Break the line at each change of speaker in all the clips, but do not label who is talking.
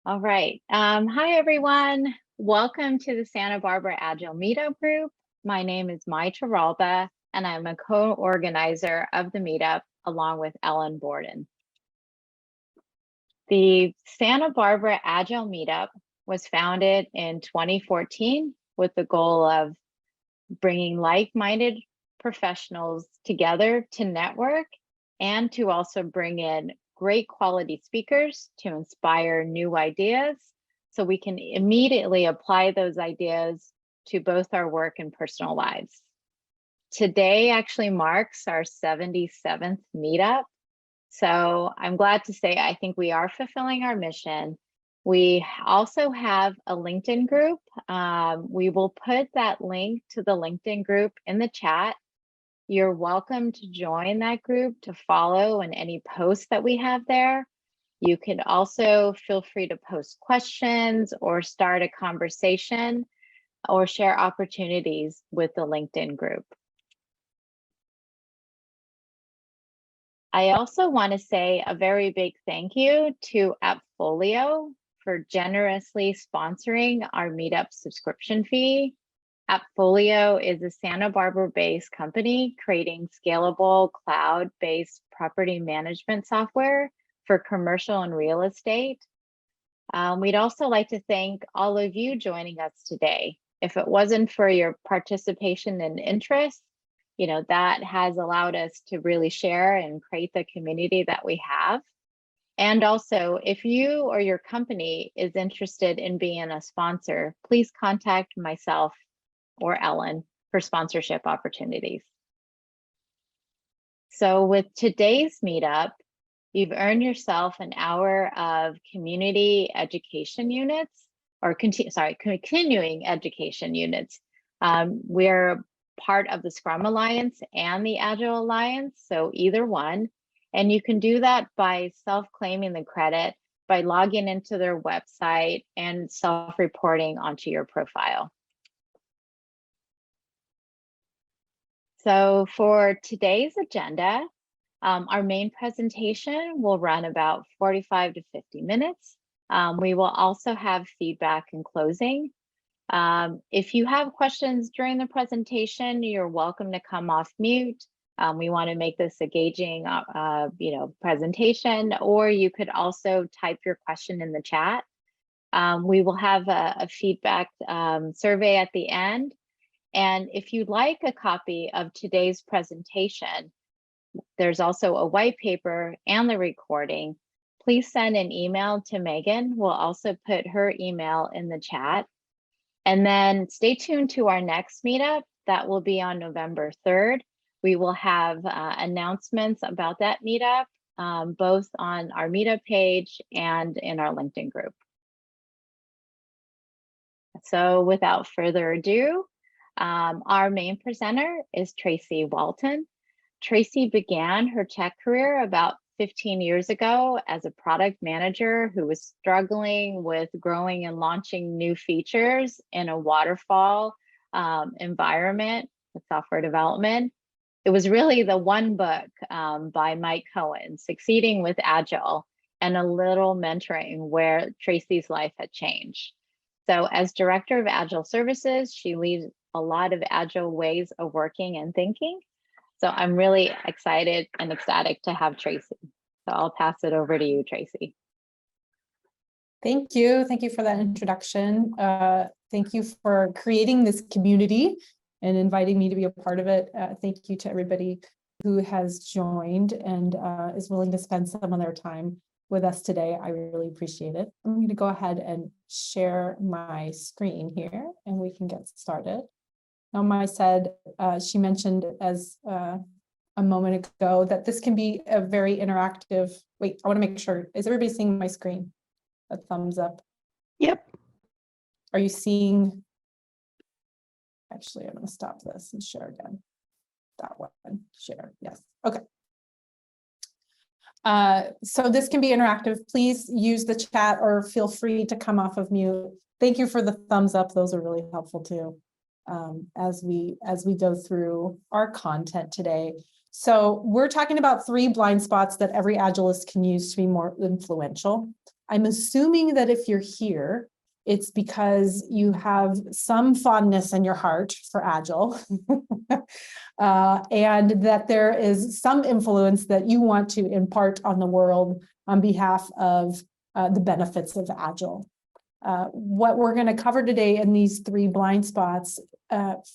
All right. Hi, everyone. Welcome to the Santa Barbara Agile Meetup Group. My name is Mai Taralba, and I'm a co-organizer of the meetup along with Ellen Borden. The Santa Barbara Agile Meetup was founded in 2014 with the goal of bringing like-minded professionals together to network and to also bring in great quality speakers to inspire new ideas so we can immediately apply those ideas to both our work and personal lives. Today actually marks our 77th meetup. So I'm glad to say I think we are fulfilling our mission. We also have a LinkedIn group. We will put that link to the LinkedIn group in the chat. You're welcome to join that group to follow and any posts that we have there. You can also feel free to post questions or start a conversation or share opportunities with the LinkedIn group. I also want to say a very big thank you to Appfolio for generously sponsoring our meetup subscription fee. Appfolio is a Santa Barbara-based company creating scalable cloud-based property management software for commercial and real estate. We'd also like to thank all of you joining us today. If it wasn't for your participation and interest, that has allowed us to really share and create the community that we have. And also, if you or your company is interested in being a sponsor, please contact myself or Ellen for sponsorship opportunities. So with today's meetup, you've earned yourself an hour of community education units, or continuing education units. We're part of the Scrum Alliance and the Agile Alliance, so either one. And you can do that by self-claiming the credit by logging into their website and self-reporting onto your profile. So for today's agenda, our main presentation will run about 45 to 50 minutes. We will also have feedback and closing. If you have questions during the presentation, you're welcome to come off mute. We want to make this engaging, presentation, or you could also type your question in the chat. We will have a feedback survey at the end. And if you'd like a copy of today's presentation, there's also a white paper and the recording. Please send an email to Megan. We'll also put her email in the chat. And then stay tuned to our next meetup. That will be on November 3rd. We will have announcements about that meetup, both on our meetup page and in our LinkedIn group. So without further ado, our main presenter is Tracy Walton. Tracy began her tech career about 15 years ago as a product manager who was struggling with growing and launching new features in a waterfall environment with software development. It was really the one book by Mike Cohen, Succeeding with Agile, and a little mentoring where Tracy's life had changed. So as Director of Agile Services, she leads a lot of Agile ways of working and thinking. So I'm really excited and ecstatic to have Tracy. So I'll pass it over to you, Tracy.
Thank you. Thank you for that introduction. Thank you for creating this community and inviting me to be a part of it. Thank you to everybody who has joined and is willing to spend some of their time with us today. I really appreciate it. I'm going to go ahead and share my screen here and we can get started. Now, Mai said, she mentioned as a moment ago that this can be a very interactive. Wait, I want to make sure. Is everybody seeing my screen? A thumbs up.
Yep.
Are you seeing? Actually, I'm going to stop this and share again. That one, share. Yes. Okay. So this can be interactive. Please use the chat or feel free to come off of mute. Thank you for the thumbs up. Those are really helpful too. As we go through our content today. So we're talking about 3 blind spots that every Agilist can use to be more influential. I'm assuming that if you're here, it's because you have some fondness in your heart for Agile, and that there is some influence that you want to impart on the world on behalf of the benefits of Agile. What we're going to cover today in these 3 blind spots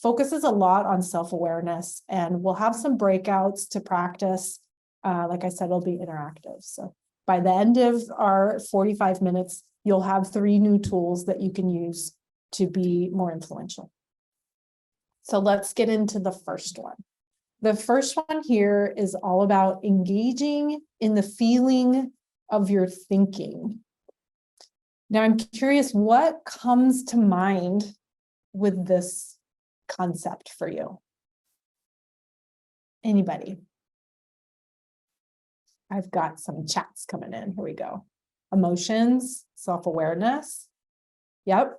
focuses a lot on self-awareness, and we'll have some breakouts to practice. Like I said, it'll be interactive. So by the end of our 45 minutes, you'll have 3 new tools that you can use to be more influential. So let's get into the first one. The first one here is all about engaging in the feeling of your thinking. Now, I'm curious, what comes to mind with this concept for you? Anybody? I've got some chats coming in. Here we go. Emotions, self-awareness. Yep.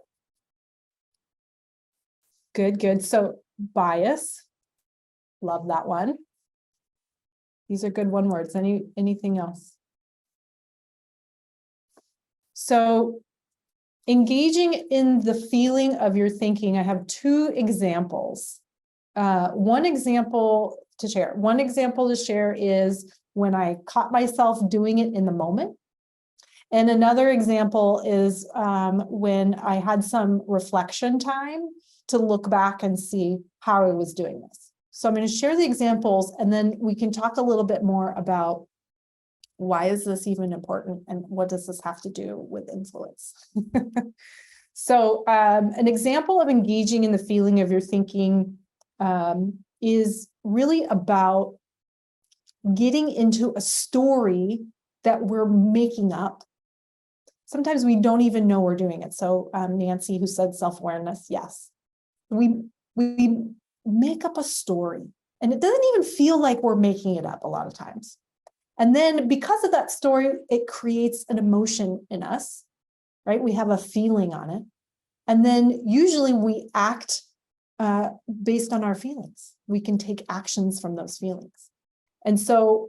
Good, good. So bias. Love that one. These are good one words. Anything else? So engaging in the feeling of your thinking, I have 2 examples. One example to share is when I caught myself doing it in the moment. And another example is when I had some reflection time to look back and see how I was doing this. So I'm going to share the examples, and then we can talk a little bit more about why is this even important and what does this have to do with influence. So an example of engaging in the feeling of your thinking is really about getting into a story that we're making up. Sometimes we don't even know we're doing it. So Nancy, who said self-awareness, yes. We make up a story, and it doesn't even feel like we're making it up a lot of times. And then because of that story, it creates an emotion in us, right? We have a feeling on it. And then usually we act based on our feelings. We can take actions from those feelings. And so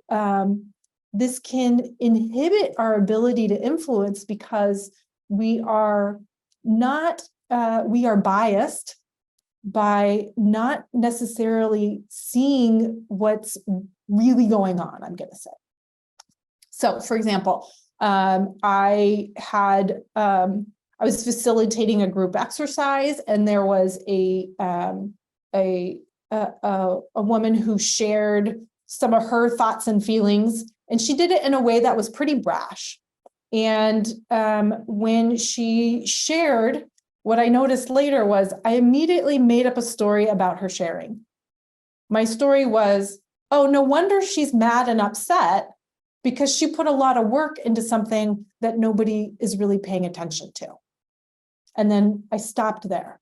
this can inhibit our ability to influence because we are biased by not necessarily seeing what's really going on, I'm going to say. So, for example, I was facilitating a group exercise, and there was a woman who shared some of her thoughts and feelings, and she did it in a way that was pretty brash. And when she shared, what I noticed later was I immediately made up a story about her sharing. My story was, oh, no wonder she's mad and upset, because she put a lot of work into something that nobody is really paying attention to. And then I stopped there.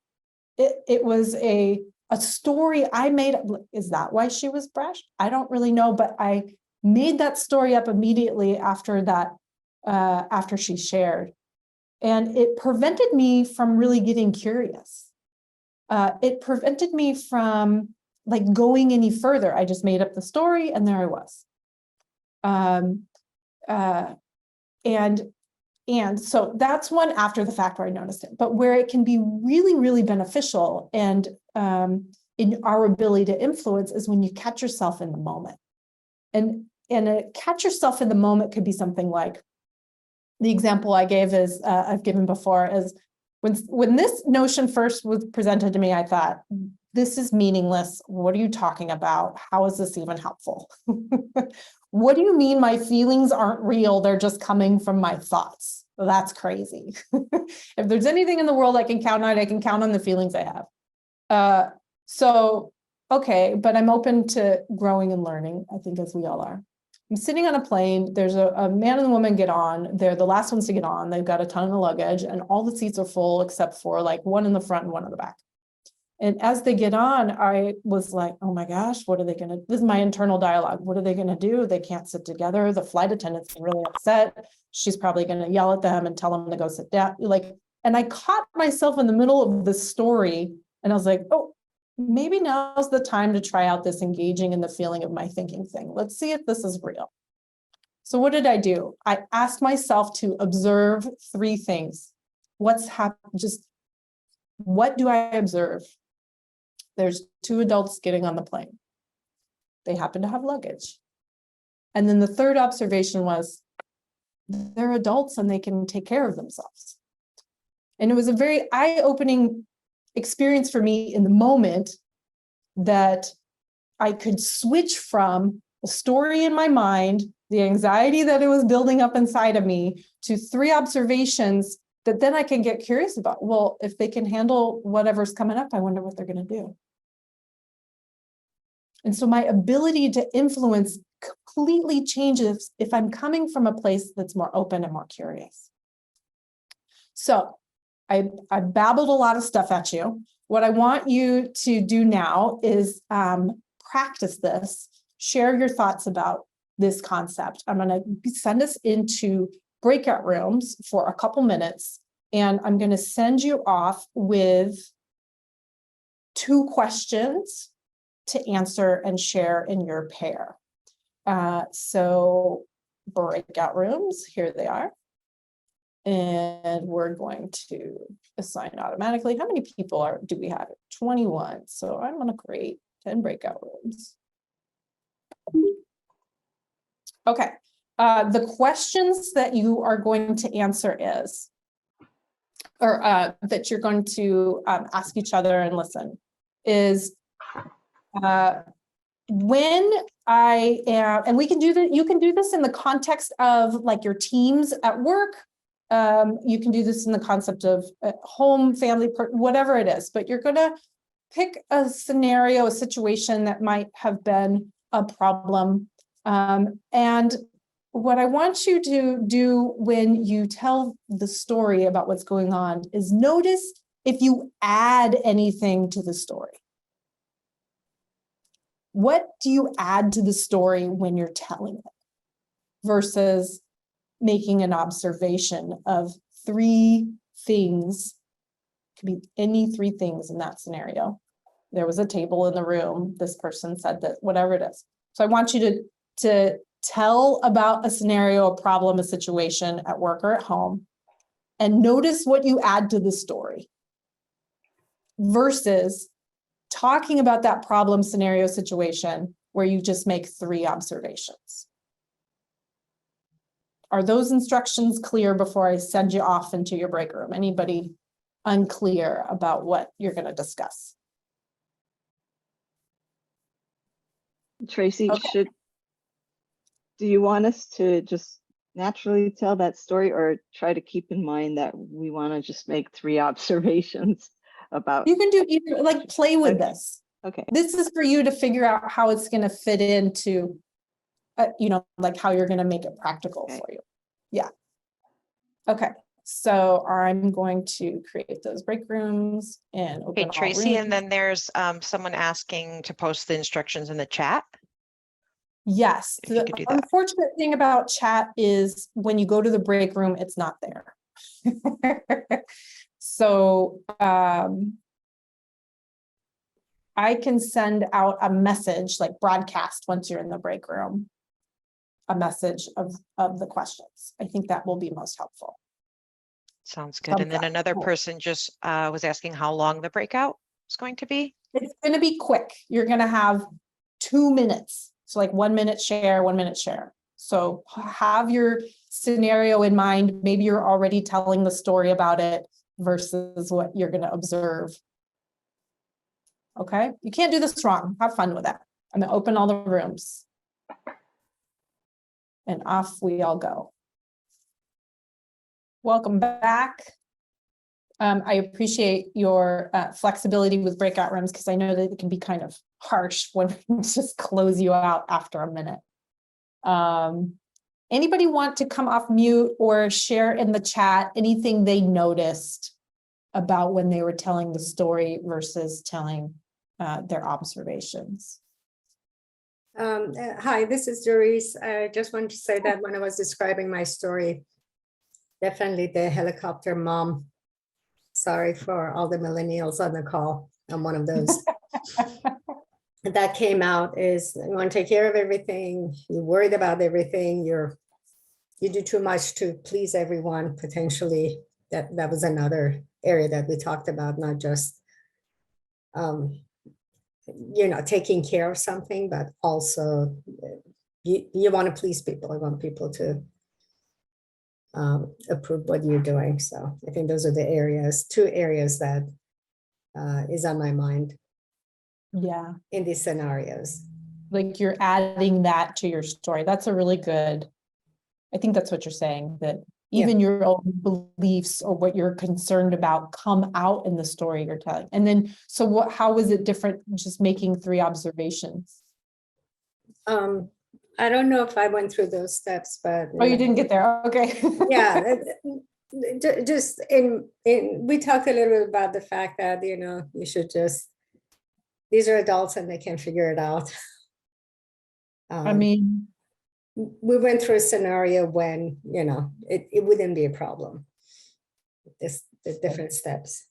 It was a story I made up. Is that why she was brash? I don't really know, but I made that story up immediately after that, after she shared. And it prevented me from really getting curious. It prevented me from like going any further. I just made up the story, and there I was. And so that's one after the fact where I noticed it, but where it can be really, really beneficial and in our ability to influence is when you catch yourself in the moment. And catch yourself in the moment could be something like the example I gave is I've given before is when this notion first was presented to me, I thought, this is meaningless. What are you talking about? How is this even helpful? What do you mean my feelings aren't real? They're just coming from my thoughts. Well, that's crazy. If there's anything in the world I can count on, I can count on the feelings I have. So, okay, but I'm open to growing and learning, I think, as we all are. I'm sitting on a plane. There's a man and a woman get on. They're the last ones to get on. They've got a ton of luggage, and all the seats are full except for like one in the front and one in the back. And as they get on, I was like, oh my gosh, what are they going to, this is my internal dialogue. What are they going to do? They can't sit together. The flight attendant's really upset. She's probably going to yell at them and tell them to go sit down. And I caught myself in the middle of this story, and I was like, oh, maybe now's the time to try out this engaging in the feeling of my thinking thing. Let's see if this is real. So what did I do? I asked myself to observe 3 things. What's happened? Just what do I observe? There's 2 adults getting on the plane. They happen to have luggage. And then the third observation was they're adults and they can take care of themselves. And it was a very eye-opening experience for me in the moment that I could switch from a story in my mind, the anxiety that it was building up inside of me, to 3 observations that then I can get curious about. Well, if they can handle whatever's coming up, I wonder what they're going to do. And so my ability to influence completely changes if I'm coming from a place that's more open and more curious. So I babbled a lot of stuff at you. What I want you to do now is practice this, share your thoughts about this concept. I'm going to send us into breakout rooms for a couple minutes, and I'm going to send you off with 2 questions to answer and share in your pair. So breakout rooms, here they are. And we're going to assign automatically. How many people do we have? 21. So I'm going to create 10 breakout rooms. Okay. The questions that you are going to answer is, or that you're going to ask each other and listen, is when I am, and we can do that, you can do this in the context of like your teams at work. You can do this in the concept of home, family, whatever it is, but you're going to pick a scenario, a situation that might have been a problem. And what I want you to do when you tell the story about what's going on is notice if you add anything to the story. What do you add to the story when you're telling it versus making an observation of 3 things? Could be any 3 things in that scenario. There was a table in the room. This person said that, whatever it is. So I want you to tell about a scenario, a problem, a situation at work or at home, and notice what you add to the story versus talking about that problem, scenario, situation where you just make 3 observations. Are those instructions clear before I send you off into your break room? Anybody unclear about what you're going to discuss?
Tracy,
Okay.
do you want us to just naturally tell that story, or try to keep in mind that we want to just make 3 observations about?
You can do either, like play with
Okay.
this.
Okay.
This is for you to figure out how it's going to fit into, like how you're going to make it practical
Okay.
for you. Yeah. Okay. So I'm going to create those break rooms and open
Hey,
all
Tracy,
rooms.
and then there's someone asking to post the instructions in the chat.
Yes.
If you
The
could do that.
unfortunate thing about chat is when you go to the break room, it's not there. So I can send out a message, like broadcast once you're in the break room, a message of the questions. I think that will be most helpful.
Sounds good. And then another person just was asking how long the breakout is going to be.
It's going to be quick. You're going to have 2 minutes. So like 1 minute share, 1 minute share. So have your scenario in mind. Maybe you're already telling the story about it versus what you're going to observe. Okay. You can't do this wrong. Have fun with that. I'm going to open all the rooms. And off we all go. Welcome back. I appreciate your flexibility with breakout rooms because I know that it can be kind of harsh when we just close you out after a minute. Anybody want to come off mute or share in the chat anything they noticed about when they were telling the story versus telling their observations?
Hi, this is Doris. I just wanted to say that when I was describing my story, definitely the helicopter mom. Sorry for all the millennials on the call. I'm one of those. That came out is you want to take care of everything. You're worried about everything. You're you do too much to please everyone, potentially, that was another area that we talked about, not just taking care of something, but also you want to please people. You want people to approve what you're doing. So I think those are the two areas that is on my mind
Yeah,
in these scenarios.
like you're adding that to your story. That's a really good, I think that's what you're saying, that even your own beliefs or what you're concerned about come out in the story you're telling. And then, so how was it different just making 3 observations?
I don't know if I went through those steps, but
Oh, you didn't get there. Okay.
yeah, just we talked a little bit about the fact that, you should just, these are adults and they can figure it out.
I mean,
we went through a scenario when, it wouldn't be a problem. The different steps.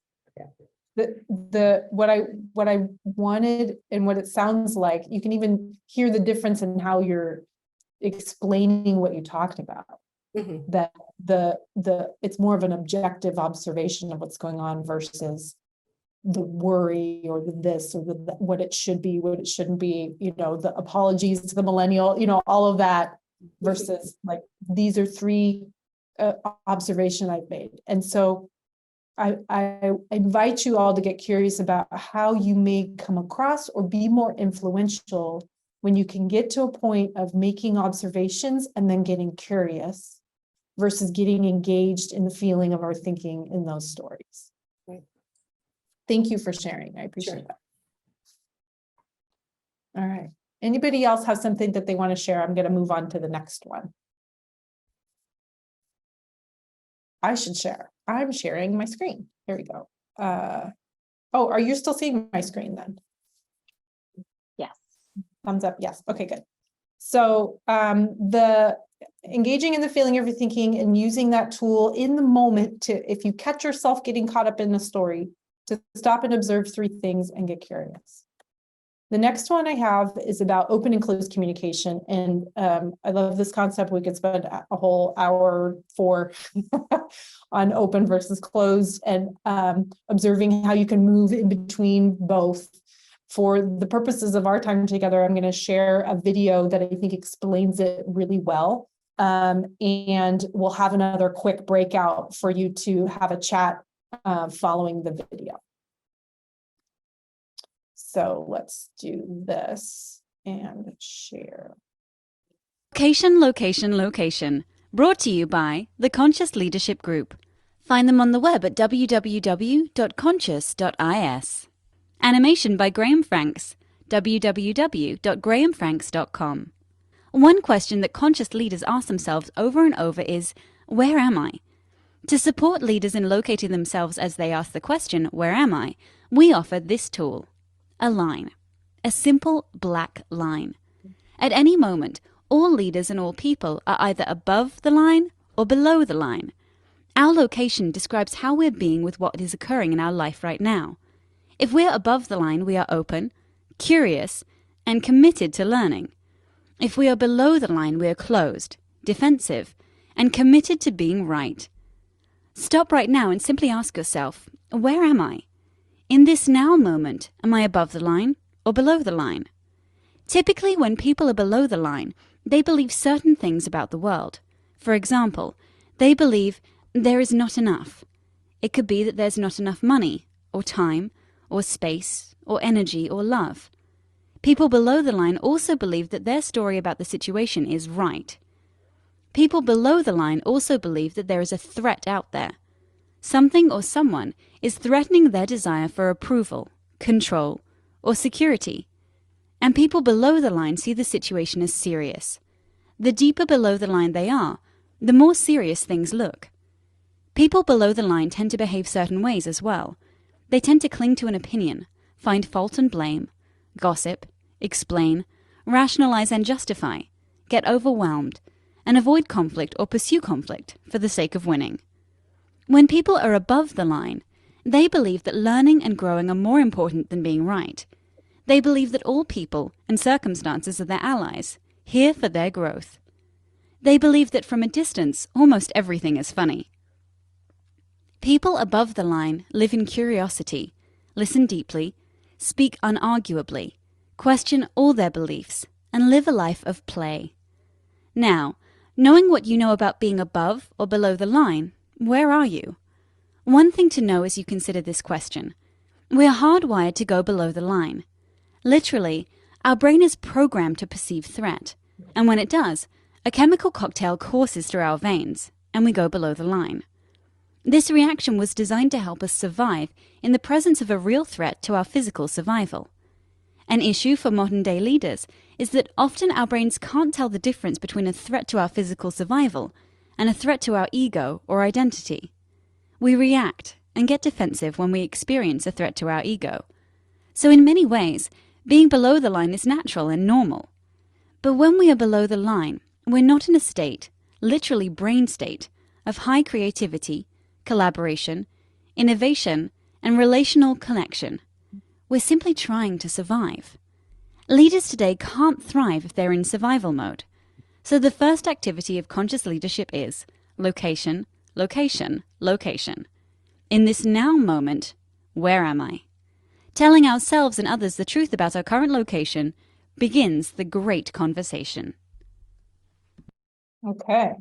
what I wanted and what it sounds like, you can even hear the difference in how you're explaining what you talked about.
Mhm.
That it's more of an objective observation of what's going on versus the worry or the this or the what it should be, what it shouldn't be, the apologies to the millennial, all of that, versus like, these are 3 observation I've made. And so I invite you all to get curious about how you may come across or be more influential when you can get to a point of making observations and then getting curious versus getting engaged in the feeling of our thinking in those stories.
Right.
Thank you for sharing. I appreciate
Sure.
that. All right. Anybody else have something that they want to share? I'm going to move on to the next one. I should share. I'm sharing my screen. Here we go. Oh, are you still seeing my screen then?
Yes.
Thumbs up. Yes. Okay, good. So the engaging in the feeling of your thinking and using that tool in the moment to, if you catch yourself getting caught up in the story, to stop and observe 3 things and get curious. The next one I have is about open and closed communication. And I love this concept. We could spend a whole hour on open versus closed and observing how you can move in between both. For the purposes of our time together, I'm going to share a video that I think explains it really well. And we'll have another quick breakout for you to have a chat following the video. So let's do this and share.
Location, location, location. Brought to you by the Conscious Leadership Group. Find them on the web at www.conscious.is. Animation by Graham Franks. www.grahamfranks.com. One question that conscious leaders ask themselves over and over is, where am I? To support leaders in locating themselves as they ask the question, where am I? We offer this tool. A line. A simple black line. At any moment, all leaders and all people are either above the line or below the line. Our location describes how we're being with what is occurring in our life right now. If we're above the line, we are open, curious, and committed to learning. If we are below the line, we are closed, defensive, and committed to being right. Stop right now and simply ask yourself, where am I? In this now moment, am I above the line or below the line? Typically, when people are below the line, they believe certain things about the world. For example, they believe there is not enough. It could be that there's not enough money, or time, or space, or energy, or love. People below the line also believe that their story about the situation is right. People below the line also believe that there is a threat out there. Something or someone is threatening their desire for approval, control, or security. And people below the line see the situation as serious. The deeper below the line they are, the more serious things look. People below the line tend to behave certain ways as well. They tend to cling to an opinion, find fault and blame, gossip, explain, rationalize and justify, get overwhelmed, and avoid conflict or pursue conflict for the sake of winning. When people are above the line, they believe that learning and growing are more important than being right. They believe that all people and circumstances are their allies, here for their growth. They believe that from a distance, almost everything is funny. People above the line live in curiosity, listen deeply, speak unarguably, question all their beliefs, and live a life of play. Now, knowing what you know about being above or below the line, where are you? One thing to know as you consider this question: we're hardwired to go below the line. Literally, our brain is programmed to perceive threat, and when it does, a chemical cocktail courses through our veins, and we go below the line. This reaction was designed to help us survive in the presence of a real threat to our physical survival. An issue for modern-day leaders is that often our brains can't tell the difference between a threat to our physical survival and a threat to our ego or identity. We react and get defensive when we experience a threat to our ego. So in many ways, being below the line is natural and normal. But when we are below the line, we're not in a state, literally brain state, of high creativity, collaboration, innovation, and relational connection. We're simply trying to survive. Leaders today can't thrive if they're in survival mode. So the first activity of conscious leadership is location, location, location. In this now moment, where am I? Telling ourselves and others the truth about our current location begins the great conversation.
Okay.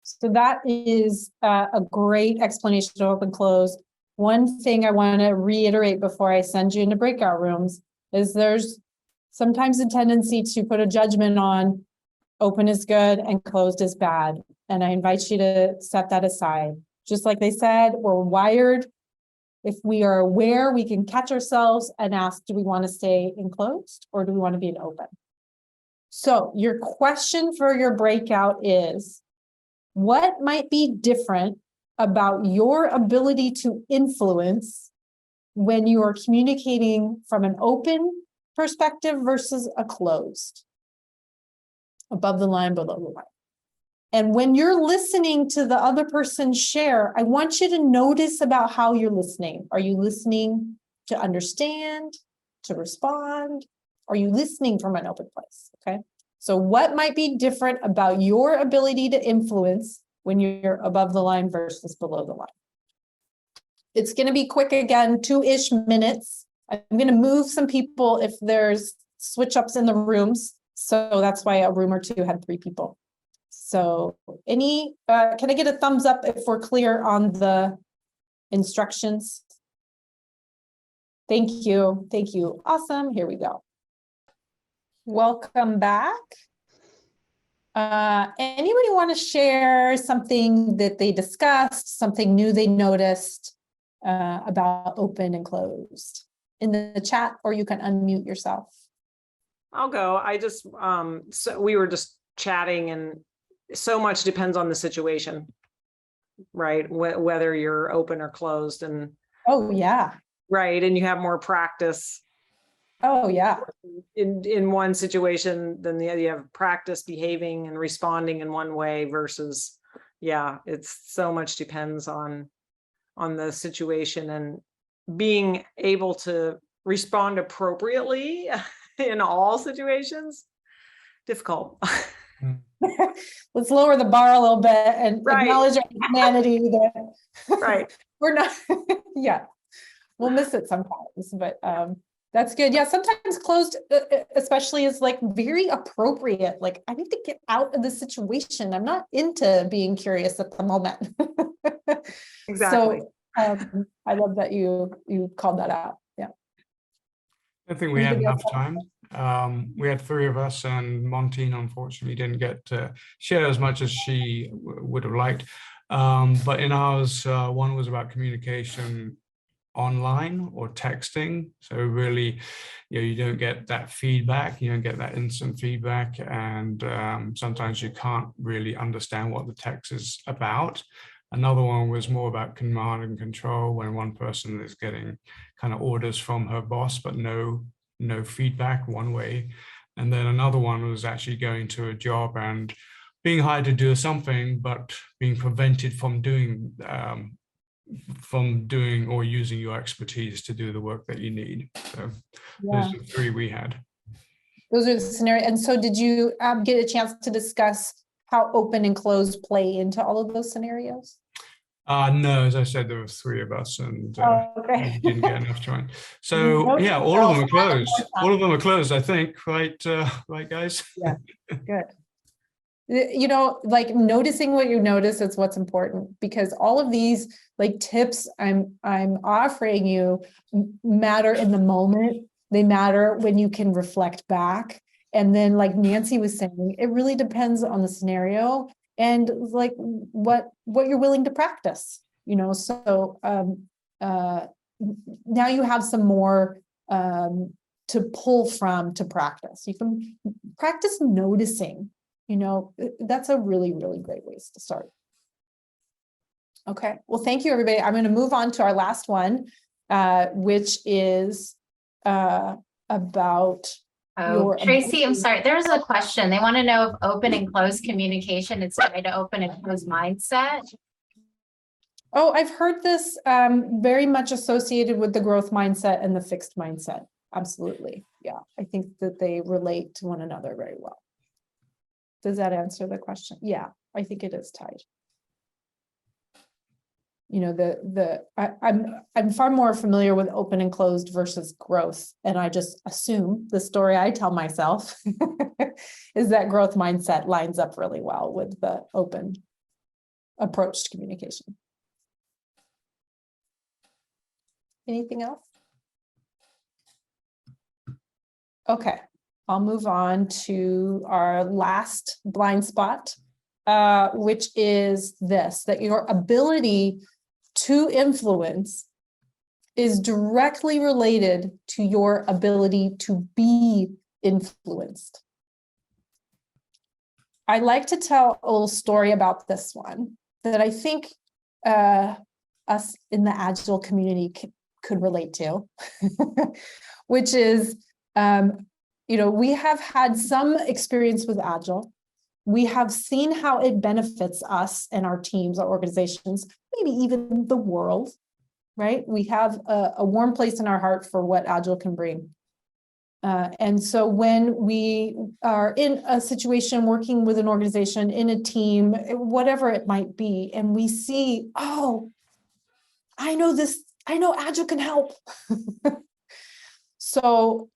So that is a great explanation of open close. One thing I want to reiterate before I send you into breakout rooms is there's sometimes a tendency to put a judgment on open is good and closed is bad. And I invite you to set that aside. Just like they said, we're wired. If we are aware, we can catch ourselves and ask, do we want to stay in closed or do we want to be in open? So your question for your breakout is, what might be different about your ability to influence when you are communicating from an open perspective versus a closed? Above the line, below the line. And when you're listening to the other person share, I want you to notice about how you're listening. Are you listening to understand, to respond? Are you listening from an open place? Okay. So what might be different about your ability to influence when you're above the line versus below the line? It's going to be quick again, 2-ish minutes. I'm going to move some people if there's switch ups in the rooms. So that's why a room or two had 3 people. So can I get a thumbs up if we're clear on the instructions? Thank you. Thank you. Awesome. Here we go. Welcome back. Anybody want to share something that they discussed, something new they noticed about open and closed in the chat, or you can unmute yourself?
I'll go. I just, so we were just chatting, and so much depends on the situation, right? Whether you're open or closed, and
oh yeah,
right, and you have more practice.
Oh yeah.
In one situation than the other. You have practice behaving and responding in one way versus, yeah, it's so much depends on the situation and being able to respond appropriately in all situations. Difficult.
Let's lower the bar a little bit and acknowledge our humanity that we're not, yeah, we'll miss it sometimes, but that's good. Yeah, sometimes closed, especially, is like very appropriate. Like, I need to get out of the situation. I'm not into being curious at the moment.
Exactly.
So I love that you called that out. Yeah.
I think we had enough time. We had 3 of us, and Montine unfortunately didn't get to share as much as she would have liked. But in ours, one was about communication online or texting. So really, you don't get that feedback, you don't get that instant feedback, and sometimes you can't really understand what the text is about. Another one was more about command and control, when one person is getting kind of orders from her boss, but no feedback one way. And then another one was actually going to a job and being hired to do something, but being prevented from doing or using your expertise to do the work that you need. So those are the 3 we had.
Those are the scenarios. And so did you get a chance to discuss how open and closed play into all of those scenarios?
No, as I said, there were three of us, and
Okay.
we didn't get enough time. So
Note
yeah,
to
all of them are
self,
closed. All of them are closed, I think. Right, right, guys.
Yeah, good. You know, like noticing what you notice is what's important, because all of these like tips I'm offering you matter in the moment. They matter when you can reflect back. And then like Nancy was saying, it really depends on the scenario and like what you're willing to practice, you know. So now you have some more to pull from to practice. You can practice noticing. You know, that's a really, really great ways to start. Okay, well, thank you, everybody. I'm going to move on to our last one, which is about
Oh, Tracy, I'm sorry. There's a question. They want to know if open and closed communication is tied to open and closed mindset.
Oh, I've heard this very much associated with the growth mindset and the fixed mindset. Absolutely. Yeah, I think that they relate to one another very well. Does that answer the question? Yeah, I think it is tied. You know, I'm far more familiar with open and closed versus growth. And I just assume the story I tell myself is that growth mindset lines up really well with the open approach to communication. Anything else? Okay. I'll move on to our last blind spot, which is this, that your ability to influence is directly related to your ability to be influenced. I like to tell a little story about this one that I think us in the Agile community could relate to, which is, you know, we have had some experience with Agile. We have seen how it benefits us and our teams, our organizations, maybe even the world, right? We have a warm place in our heart for what Agile can bring. And so when we are in a situation working with an organization, in a team, whatever it might be, and we see, oh, I know this, I know Agile can help. So,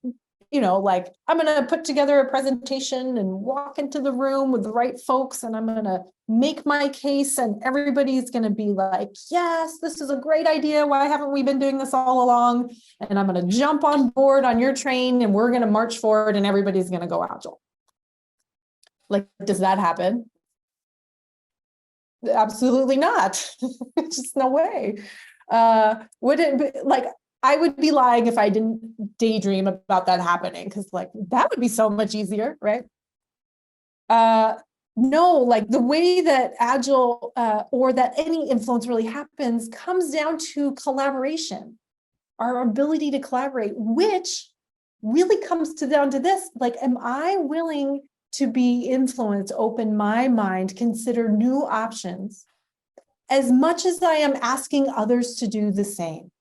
you know, like I'm going to put together a presentation and walk into the room with the right folks, and I'm going to make my case, and everybody's going to be like, yes, this is a great idea. Why haven't we been doing this all along? And I'm going to jump on board on your train, and we're going to march forward, and everybody's going to go Agile. Like, does that happen? Absolutely not. Just no way. Would it be like, I would be lying if I didn't daydream about that happening, because like that would be so much easier, right? No, like the way that Agile or that any influence really happens comes down to collaboration, our ability to collaborate, which really comes down to this, like, am I willing to be influenced, open my mind, consider new options, as much as I am asking others to do the same?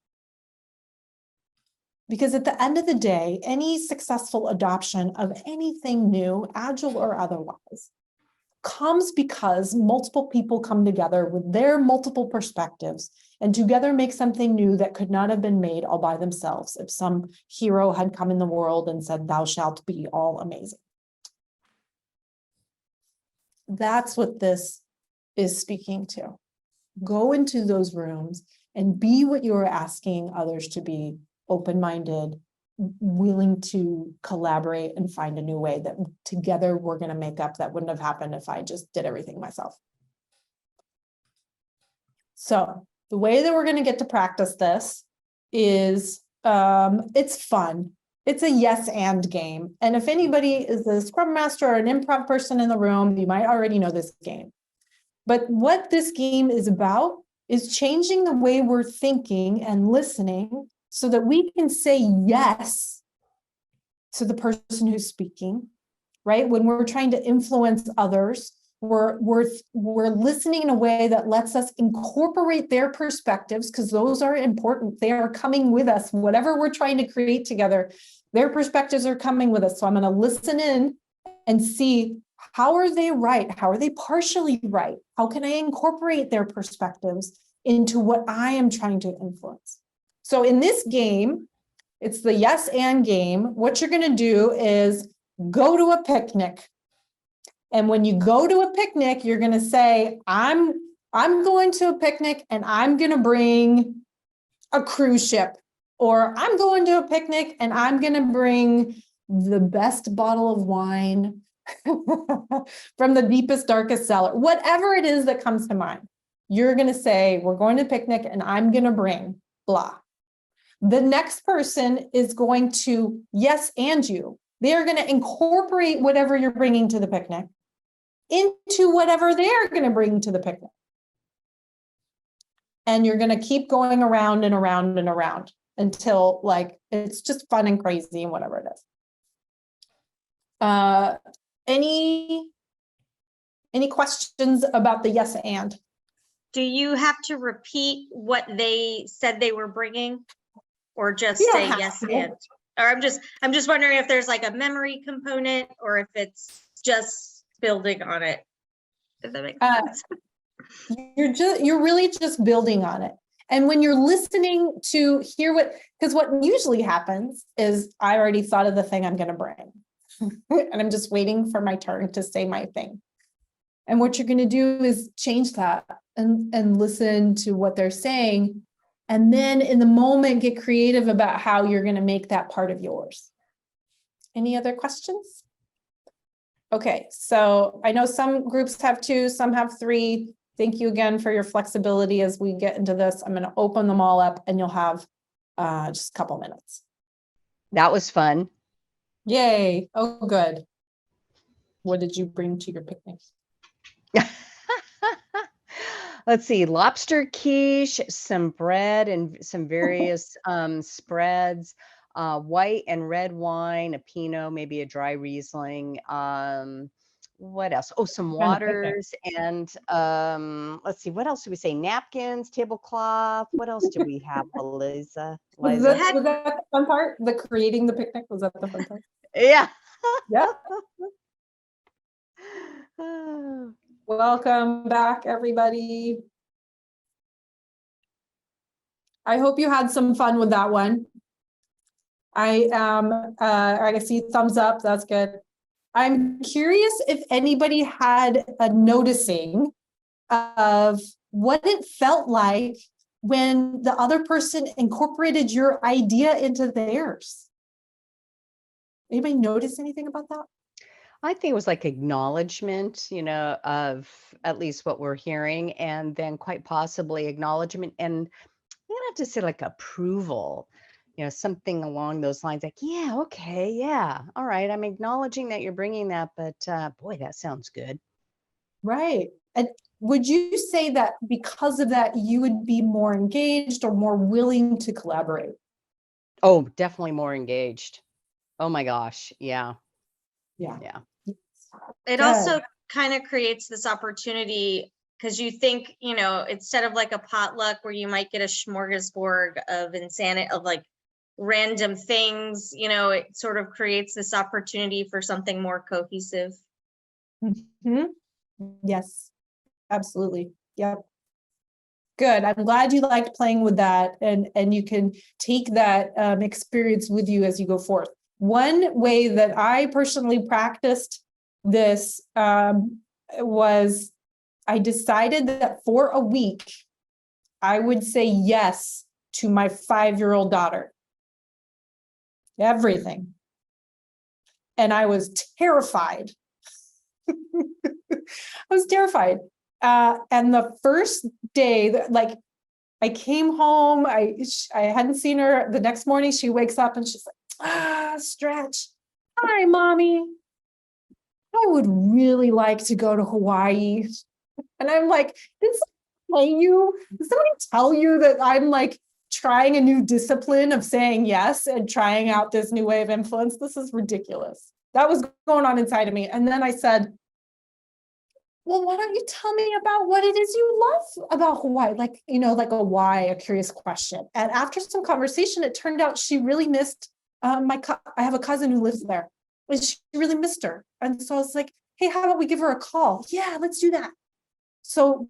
Because at the end of the day, any successful adoption of anything new, Agile or otherwise, comes because multiple people come together with their multiple perspectives and together make something new that could not have been made all by themselves if some hero had come in the world and said, thou shalt be all amazing. That's what this is speaking to. Go into those rooms and be what you're asking others to be. Open-minded, willing to collaborate and find a new way that together we're going to make up that wouldn't have happened if I just did everything myself. So the way that we're going to get to practice this is it's fun. It's a yes and game. And if anybody is a Scrum Master or an improv person in the room, you might already know this game. But what this game is about is changing the way we're thinking and listening so that we can say yes to the person who's speaking, right? When we're trying to influence others, we're listening in a way that lets us incorporate their perspectives, because those are important. They are coming with us. Whatever we're trying to create together, their perspectives are coming with us. So I'm going to listen in and see How are they right? How are they partially right? How can I incorporate their perspectives into what I am trying to influence? So in this game, it's the yes and game. What you're going to do is go to a picnic. And when you go to a picnic, you're going to say, I'm going to a picnic and I'm going to bring a cruise ship, or I'm going to a picnic and I'm going to bring the best bottle of wine from the deepest, darkest cellar. Whatever it is that comes to mind, you're going to say, we're going to a picnic and I'm going to bring blah. The next person is going to yes and you. They are going to incorporate whatever you're bringing to the picnic into whatever they're going to bring to the picnic. And you're going to keep going around and around and around until like it's just fun and crazy and whatever it is. Any questions about the yes and?
Do you have to repeat what they said they were bringing, or just
You don't
say
have
yes
to.
and? Or I'm just wondering if there's like a memory component, or if it's just building on it. Does that make sense?
You're really just building on it. And when you're listening to hear because what usually happens is I already thought of the thing I'm going to bring. And I'm just waiting for my turn to say my thing. And what you're going to do is change that and listen to what they're saying. And then in the moment, get creative about how you're going to make that part of yours. Any other questions? Okay, so I know some groups have 2, some have 3. Thank you again for your flexibility as we get into this. I'm going to open them all up and you'll have just a couple minutes.
That was fun.
Yay. Oh, good. What did you bring to your picnic?
Let's see, lobster quiche, some bread and some various spreads, white and red wine, a Pinot, maybe a dry Riesling. What else? Oh, some waters and let's see, what else did we say? Napkins, tablecloth. What else did we have, Eliza?
Was that the fun part? The creating the picnic? Was that the fun part?
Yeah.
Yeah. Welcome back, everybody. I hope you had some fun with that one. I see thumbs up. That's good. I'm curious if anybody had a noticing of what it felt like when the other person incorporated your idea into theirs. Anybody notice anything about that?
I think it was like acknowledgement, of at least what we're hearing, and then quite possibly acknowledgement, and I'm gonna have to say like approval, something along those lines, like, yeah, okay, yeah, all right, I'm acknowledging that you're bringing that, but boy, that sounds good.
Right. And would you say that because of that, you would be more engaged or more willing to collaborate?
Oh, definitely more engaged. Oh my gosh, yeah.
Yeah.
Yeah.
It also kind of creates this opportunity, because you think, instead of like a potluck where you might get a smorgasbord of insanity, of like random things, it sort of creates this opportunity for something more cohesive.
Mm-hmm. Yes, absolutely. Yep. Good. I'm glad you liked playing with that, and you can take that experience with you as you go forth. One way that I personally practiced this was I decided that for a week, I would say yes to my 5-year-old daughter. Everything. And I was terrified. I was terrified. And the first day, like, I came home, I hadn't seen her. The next morning, she wakes up and she's like, Stretch. Hi, Mommy. I would really like to go to Hawaii. And I'm like, did somebody tell you that I'm like trying a new discipline of saying yes and trying out this new way of influence? This is ridiculous. That was going on inside of me. And then I said, well, why don't you tell me about what it is you love about Hawaii? Like, like a why, a curious question. And after some conversation, it turned out she really missed I have a cousin who lives there, and she really missed her. And so I was like, hey, how about we give her a call? Yeah, let's do that. So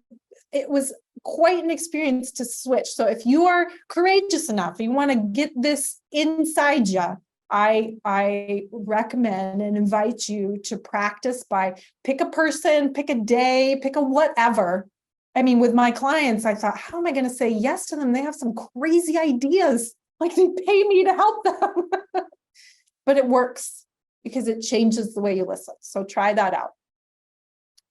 it was quite an experience to switch. So if you are courageous enough, you want to get this inside you, I recommend and invite you to practice by pick a person, pick a day, pick a whatever. I mean, with my clients, I thought, how am I going to say yes to them? They have some crazy ideas. Like they pay me to help them. But it works because it changes the way you listen. So try that out.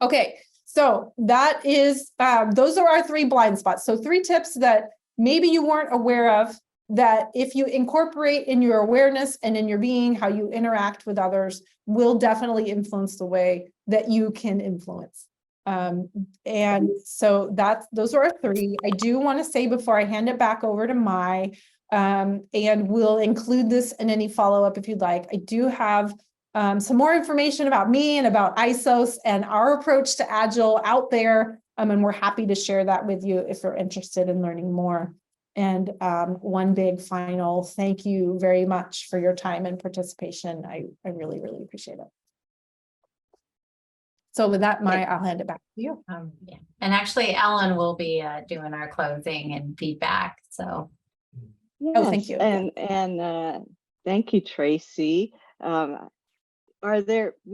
Okay, so that is, those are our 3 blind spots. So 3 tips that maybe you weren't aware of, that if you incorporate in your awareness and in your being, how you interact with others will definitely influence the way that you can influence. And so those are our 3. I do want to say before I hand it back over to Mai, and we'll include this in any follow-up if you'd like. I do have some more information about me and about ISOS and our approach to Agile out there. And we're happy to share that with you if you're interested in learning more. And one big final thank you very much for your time and participation. I really, really appreciate it. So with that, Mai, I'll hand it back to you.
Yeah. And actually, Ellen will be doing our closing and feedback. So,
oh, thank you.
And thank you, Tracy. We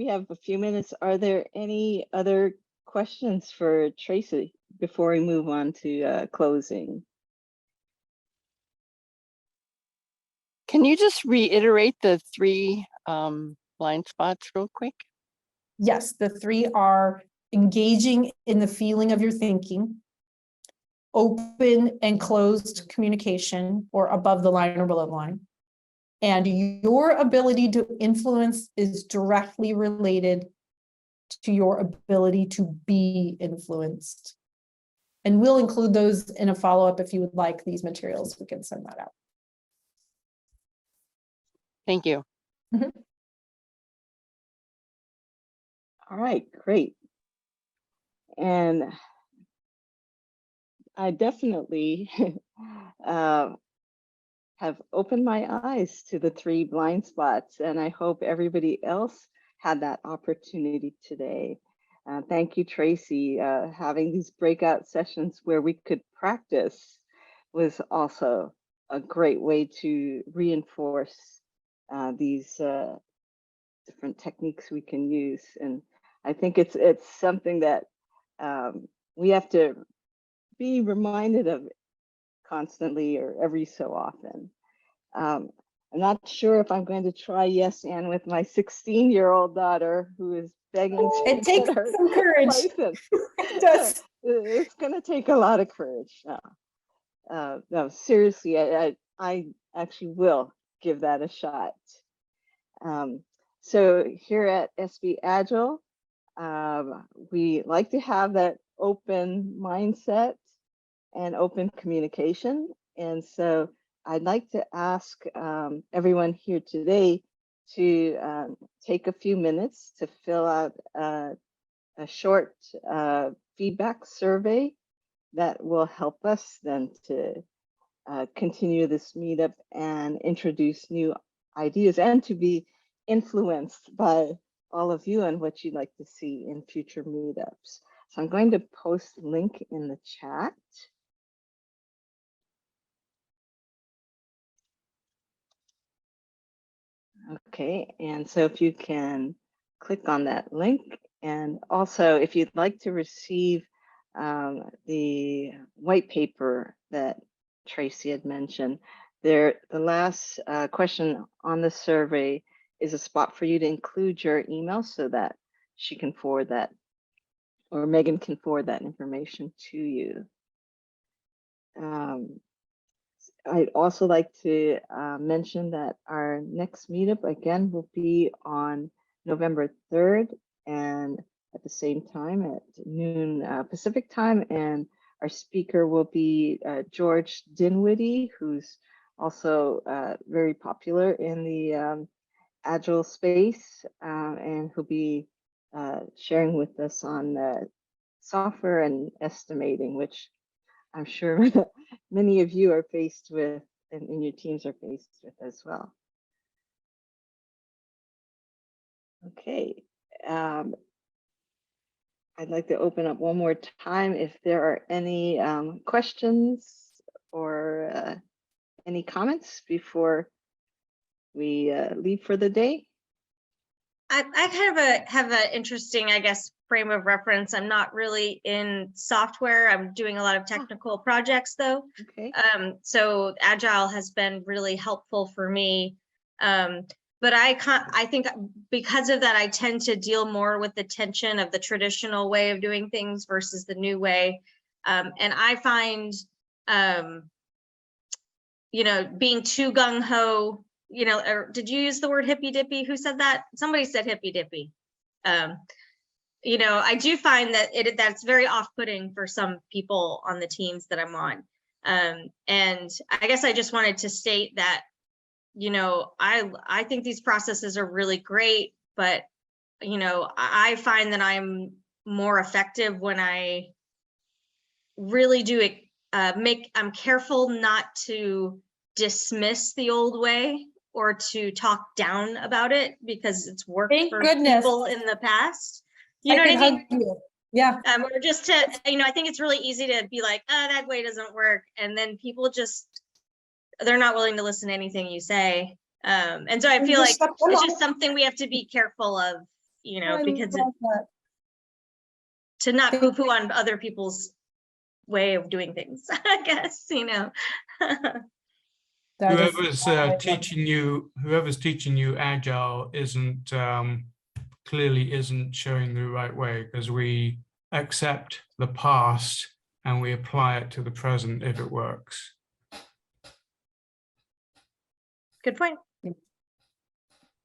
have a few minutes. Are there any other questions for Tracy before we move on to closing?
Can you just reiterate the 3 blind spots real quick?
Yes, the 3 are engaging in the feeling of your thinking, open and closed communication, or above the line or below the line. And your ability to influence is directly related to your ability to be influenced. And we'll include those in a follow-up if you would like these materials. We can send that out.
Thank you.
Mm-hmm.
All right, great. And I definitely have opened my eyes to the 3 blind spots, and I hope everybody else had that opportunity today. Thank you, Tracy. Having these breakout sessions where we could practice was also a great way to reinforce these different techniques we can use. And I think it's something that we have to be reminded of constantly or every so often. I'm not sure if I'm going to try yes and with my 16-year-old daughter who is begging to
it takes
get her
some courage.
license.
It does.
It's going to take a lot of courage. No, seriously, I actually will give that a shot. So here at SB Agile, we like to have that open mindset and open communication. And so I'd like to ask everyone here today to take a few minutes to fill out a short feedback survey that will help us then to continue this meetup and introduce new ideas and to be influenced by all of you and what you'd like to see in future meetups. So I'm going to post a link in the chat. Okay, and so if you can click on that link, and also if you'd like to receive the white paper that Tracy had mentioned, the last question on the survey is a spot for you to include your email so that she can forward that, or Megan can forward that information to you. I'd also like to mention that our next meetup again will be on November 3rd and at the same time at noon Pacific time. And our speaker will be George Dinwiddie, who's also very popular in the Agile space, and who'll be sharing with us on software and estimating, which I'm sure many of you are faced with, and your teams are faced with as well. Okay, I'd like to open up one more time if there are any questions or any comments before we leave for the day.
I kind of have an interesting, I guess, frame of reference. I'm not really in software. I'm doing a lot of technical projects though.
Okay.
So Agile has been really helpful for me. But I think because of that, I tend to deal more with the tension of the traditional way of doing things versus the new way. And I find, you know, being too gung-ho, you know, or did you use the word hippy dippy? Who said that? Somebody said hippy dippy. You know, I do find that that's very off-putting for some people on the teams that I'm on. And I guess I just wanted to state that, you know, I think these processes are really great, but, you know, I find that I'm more effective when I really do it, I'm careful not to dismiss the old way or to talk down about it because it's worked
Thank
for
goodness.
people in the past. You know what I mean?
Yeah.
Or just to, you know, I think it's really easy to be like, oh, that way doesn't work. And then people just, they're not willing to listen to anything you say. And so I feel like it's just something we have to be careful of, you know, because to not poo-poo on other people's way of doing things, I guess, you know.
Whoever's teaching you Agile isn't clearly isn't showing the right way, because we accept the past and we apply it to the present if it works.
Good point.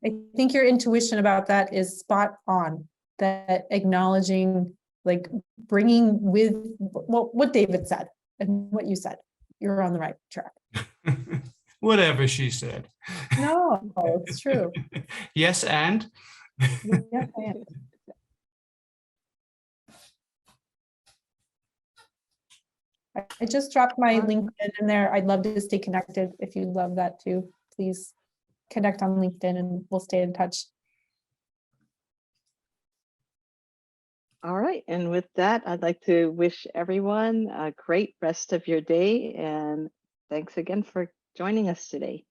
I think your intuition about that is spot on, that acknowledging, like bringing with what David said and what you said, you're on the right track.
Whatever she said.
No, it's true.
Yes, and?
Yes, and. I just dropped my LinkedIn in there. I'd love to stay connected. If you love that too, please connect on LinkedIn and we'll stay in touch.
All right, and with that, I'd like to wish everyone a great rest of your day, and thanks again for joining us today.